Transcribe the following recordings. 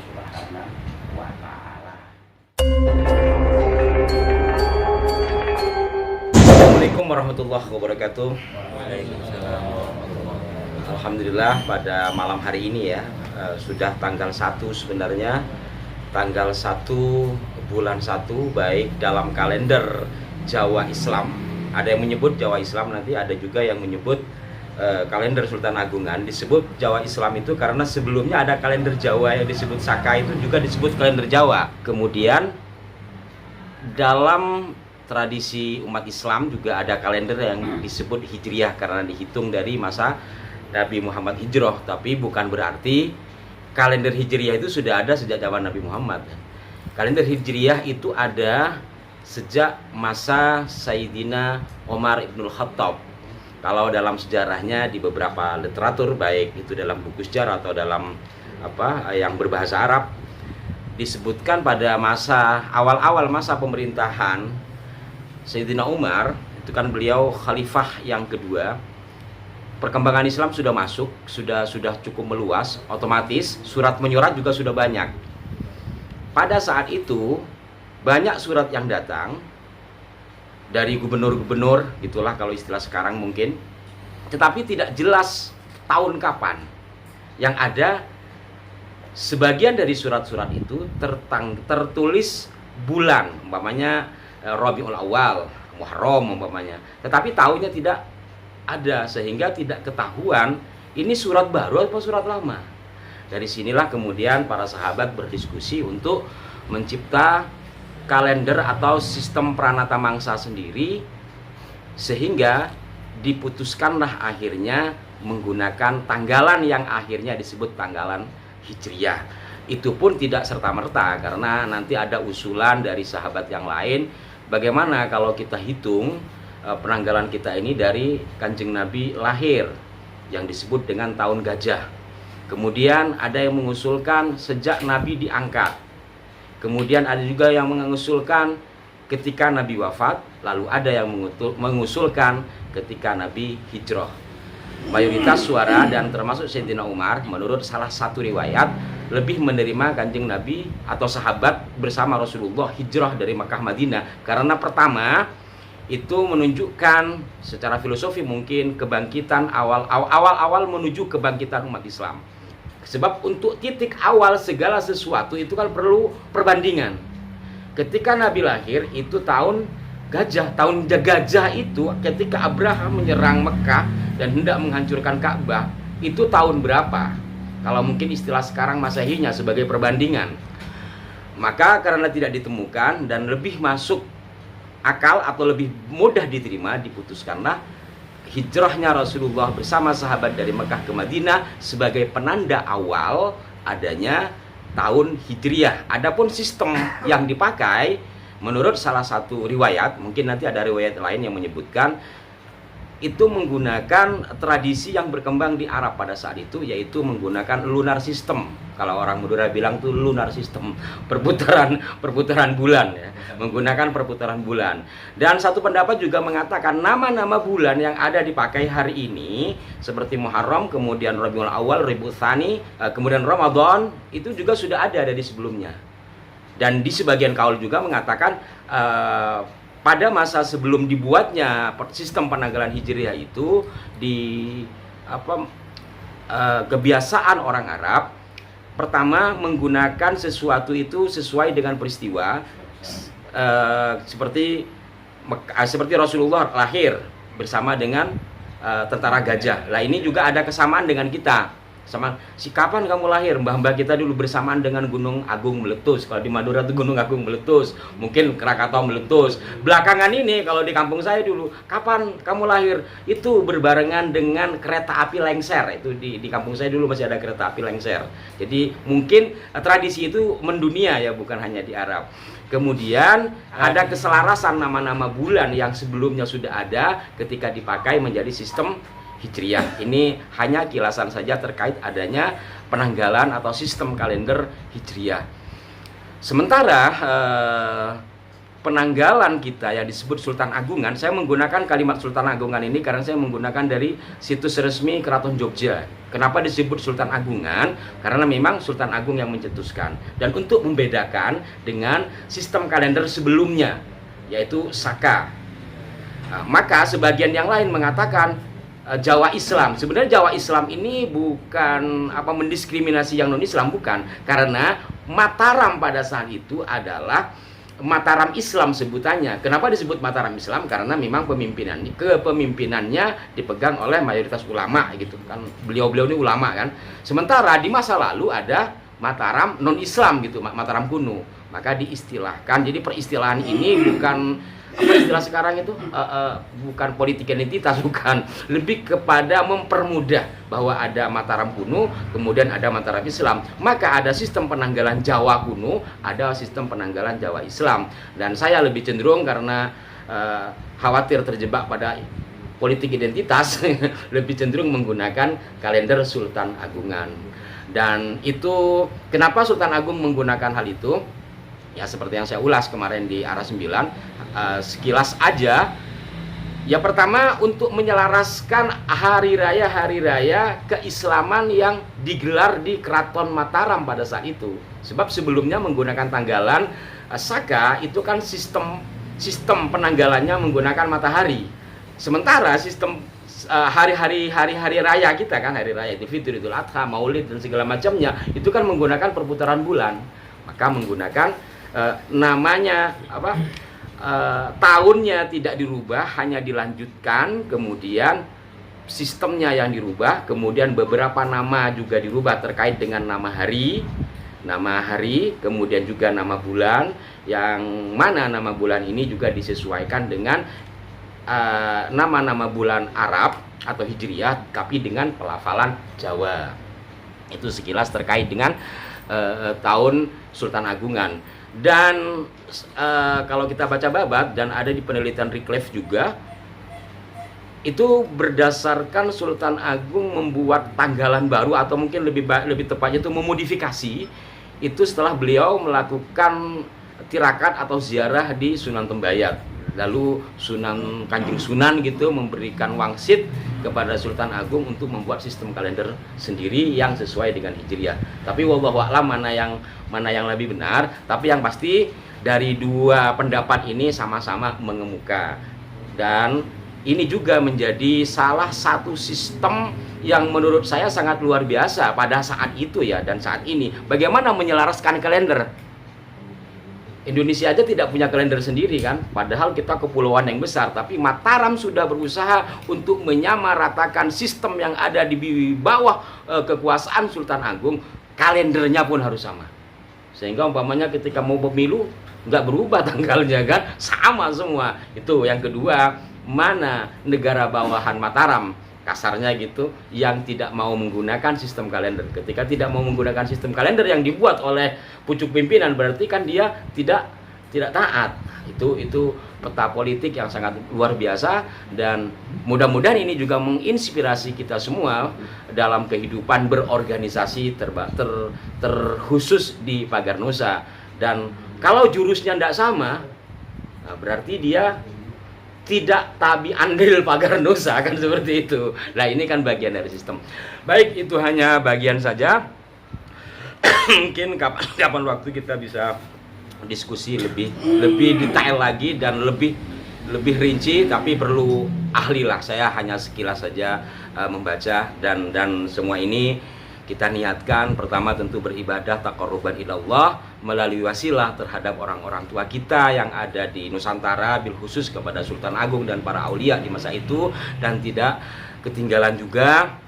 Subhanahu wa ta'ala. Assalamualaikum warahmatullahi wabarakatuh. Alhamdulillah pada malam hari ini ya, sudah tanggal 1 sebenarnya, tanggal 1 bulan 1 baik dalam kalender Jawa Islam. Ada yang menyebut Jawa Islam, nanti ada juga yang menyebut kalender Sultan Agungan. Disebut Jawa Islam itu karena sebelumnya ada kalender Jawa yang disebut Saka, itu juga disebut kalender Jawa. Kemudian dalam tradisi umat Islam juga ada kalender yang disebut Hijriyah karena dihitung dari masa Nabi Muhammad hijrah. Tapi bukan berarti kalender Hijriyah itu sudah ada sejak zaman Nabi Muhammad. Kalender Hijriyah itu ada sejak masa Sayyidina Umar ibnul Khattab. Kalau dalam sejarahnya di beberapa literatur, baik itu dalam buku sejarah atau dalam yang berbahasa Arab, disebutkan pada masa awal-awal masa pemerintahan Sayyidina Umar, itu kan beliau khalifah yang kedua. Perkembangan Islam sudah masuk, sudah cukup meluas, otomatis surat menyurat juga sudah banyak. Pada saat itu banyak surat yang datang dari gubernur-gubernur, gitulah kalau istilah sekarang mungkin, tetapi tidak jelas tahun kapan. Yang ada sebagian dari surat-surat itu tertulis bulan, umpamanya Rabiul Awal, Muharram umpamanya, tetapi tahunnya tidak ada, sehingga tidak ketahuan ini surat baru atau surat lama. Dari sinilah kemudian para sahabat berdiskusi untuk mencipta kalender atau sistem Pranata Mangsa sendiri, sehingga diputuskanlah akhirnya menggunakan tanggalan yang akhirnya disebut tanggalan Hijriyah. Itu pun tidak serta-merta, karena nanti ada usulan dari sahabat yang lain, bagaimana kalau kita hitung penanggalan kita ini dari Kanjeng Nabi lahir yang disebut dengan tahun gajah. Kemudian ada yang mengusulkan sejak Nabi diangkat. Kemudian ada juga yang mengusulkan ketika Nabi wafat, lalu ada yang mengusulkan ketika Nabi hijrah. Mayoritas suara dan termasuk Sayyidina Umar menurut salah satu riwayat lebih menerima Kanjeng Nabi atau sahabat bersama Rasulullah hijrah dari Makkah Madinah, karena pertama itu menunjukkan secara filosofi mungkin kebangkitan awal menuju kebangkitan umat Islam. Sebab untuk titik awal segala sesuatu itu kan perlu perbandingan. Ketika Nabi lahir itu tahun gajah. Tahun gajah itu ketika Abraham menyerang Mekah dan hendak menghancurkan Ka'bah, itu tahun berapa? Kalau mungkin istilah sekarang Masehinya sebagai perbandingan. Maka karena tidak ditemukan dan lebih masuk akal atau lebih mudah diterima, diputuskanlah hijrahnya Rasulullah bersama sahabat dari Mekah ke Madinah sebagai penanda awal adanya tahun Hijriyah. Adapun sistem yang dipakai menurut salah satu riwayat, mungkin nanti ada riwayat lain yang menyebutkan, itu menggunakan tradisi yang berkembang di Arab pada saat itu, yaitu menggunakan lunar system. Kalau orang Madura bilang tuh lunar system, perputaran bulan ya, menggunakan perputaran bulan. Dan satu pendapat juga mengatakan nama-nama bulan yang ada dipakai hari ini seperti Muharram, kemudian Rabiul Awal, Rabiul Tsani, kemudian Ramadan, itu juga sudah ada dari sebelumnya. Dan di sebagian kaul juga mengatakan pada masa sebelum dibuatnya sistem penanggalan Hijriyah itu kebiasaan orang Arab pertama menggunakan sesuatu itu sesuai dengan peristiwa, seperti Rasulullah lahir bersama dengan tentara gajah. Lah ini juga ada kesamaan dengan kita. Sama kapan kamu lahir? Mbah-mbah kita dulu bersamaan dengan Gunung Agung meletus. Kalau di Madura itu Gunung Agung meletus, mungkin Krakatau meletus. Belakangan ini kalau di kampung saya dulu, kapan kamu lahir? Itu berbarengan dengan kereta api lengser. Itu di kampung saya dulu masih ada kereta api lengser. Jadi mungkin tradisi itu mendunia ya, bukan hanya di Arab. Kemudian ada keselarasan nama-nama bulan yang sebelumnya sudah ada ketika dipakai menjadi sistem Hijriyah. Ini hanya kilasan saja terkait adanya penanggalan atau sistem kalender Hijriyah. Sementara penanggalan kita yang disebut Sultan Agungan, saya menggunakan kalimat Sultan Agungan ini karena saya menggunakan dari situs resmi Keraton Jogja. Kenapa disebut Sultan Agungan? Karena memang Sultan Agung yang mencetuskan. Dan untuk membedakan dengan sistem kalender sebelumnya, yaitu Saka. Maka sebagian yang lain mengatakan Jawa Islam. Sebenarnya Jawa Islam ini bukan mendiskriminasi yang non-Islam, bukan. Karena Mataram pada saat itu adalah Mataram Islam sebutannya. Kenapa disebut Mataram Islam? Karena memang kepemimpinannya dipegang oleh mayoritas ulama gitu kan. Beliau-beliau ini ulama kan. Sementara di masa lalu ada Mataram non-Islam gitu, Mataram kuno. Maka diistilahkan. Jadi peristilahan ini bukan istilah sekarang itu bukan politik identitas, bukan, lebih kepada mempermudah bahwa ada Mataram kuno, kemudian ada Mataram Islam, maka ada sistem penanggalan Jawa kuno, ada sistem penanggalan Jawa Islam. Dan saya lebih cenderung karena khawatir terjebak pada politik identitas lebih cenderung menggunakan kalender Sultan Agungan. Dan itu kenapa Sultan Agung menggunakan hal itu? Ya seperti yang saya ulas kemarin di Arah 9, sekilas aja. Ya pertama untuk menyelaraskan hari raya keislaman yang digelar di Keraton Mataram pada saat itu. Sebab sebelumnya menggunakan tanggalan Saka itu kan sistem penanggalannya menggunakan matahari. Sementara sistem hari-hari raya kita kan, hari raya Idul Fitri, Idul Adha, Maulid dan segala macamnya itu kan menggunakan perputaran bulan. Maka menggunakan namanya tahunnya tidak dirubah, hanya dilanjutkan, kemudian sistemnya yang dirubah, kemudian beberapa nama juga dirubah terkait dengan nama hari, kemudian juga nama bulan, yang mana nama bulan ini juga disesuaikan dengan nama-nama bulan Arab atau Hijriyah, tapi dengan pelafalan Jawa. Itu sekilas terkait dengan tahun Sultan Agungan. Dan kalau kita baca babat dan ada di penelitian Reclef juga, itu berdasarkan Sultan Agung membuat tanggalan baru, atau mungkin lebih tepatnya itu memodifikasi itu setelah beliau melakukan tirakat atau ziarah di Sunan Tembayat. Lalu Kanjeng Sunan gitu memberikan wangsit kepada Sultan Agung untuk membuat sistem kalender sendiri yang sesuai dengan Hijriah. Tapi wallahu a'lam mana yang lebih benar, tapi yang pasti dari dua pendapat ini sama-sama mengemuka. Dan ini juga menjadi salah satu sistem yang menurut saya sangat luar biasa pada saat itu ya, dan saat ini. Bagaimana menyelaraskan kalender? Indonesia aja tidak punya kalender sendiri kan, padahal kita kepulauan yang besar, tapi Mataram sudah berusaha untuk menyamaratakan sistem yang ada di bawah kekuasaan Sultan Agung, kalendernya pun harus sama. Sehingga umpamanya ketika mau pemilu nggak berubah tanggalnya kan, sama semua. Itu yang kedua, mana negara bawahan Mataram kasarnya gitu yang tidak mau menggunakan sistem kalender. Ketika tidak mau menggunakan sistem kalender yang dibuat oleh pucuk pimpinan, berarti kan dia tidak taat. Itu peta politik yang sangat luar biasa, dan mudah-mudahan ini juga menginspirasi kita semua dalam kehidupan berorganisasi terkhusus di Pagar Nusa. Dan kalau jurusnya tidak sama, nah berarti dia tidak tabi andil Pagar Nusa, kan seperti itu. Nah ini kan bagian dari sistem. Baik, itu hanya bagian saja. Mungkin kapan waktu kita bisa diskusi lebih detail lagi dan lebih rinci, tapi perlu ahli lah. Saya hanya sekilas saja membaca, dan semua ini kita niatkan pertama tentu beribadah taqarruban ilallah melalui wasilah terhadap orang-orang tua kita yang ada di Nusantara, bil khusus kepada Sultan Agung dan para aulia di masa itu, dan tidak ketinggalan juga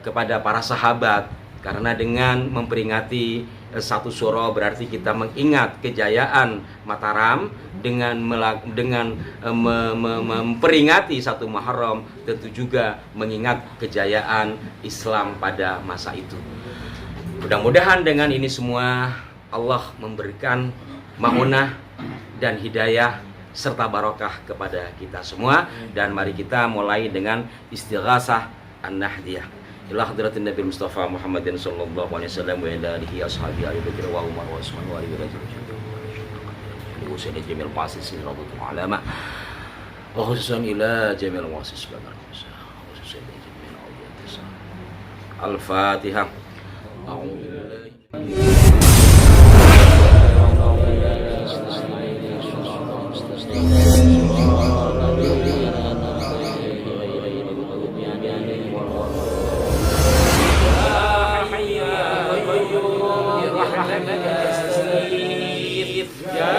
kepada para sahabat, karena dengan memperingati satu Syuro berarti kita mengingat kejayaan Mataram, dengan memperingati satu Muharram tentu juga mengingat kejayaan Islam pada masa itu. Mudah-mudahan dengan ini semua Allah memberikan ma'unah dan hidayah serta barokah kepada kita semua. Dan mari kita mulai dengan istighasah an-nahdiyah ila hadratin Nabi Mustafa Muhammadin sallallahu alaihi wasallam wa ila alihi ashabihi wa Umar wa Utsman wa Ali خصوصا إلى جميع المؤسسين رابطة العلماء وخصوصا إلى جميع المؤسسين خصوصا إلى جميع الأولياء. الفاتحة. أعوذ بالله. يا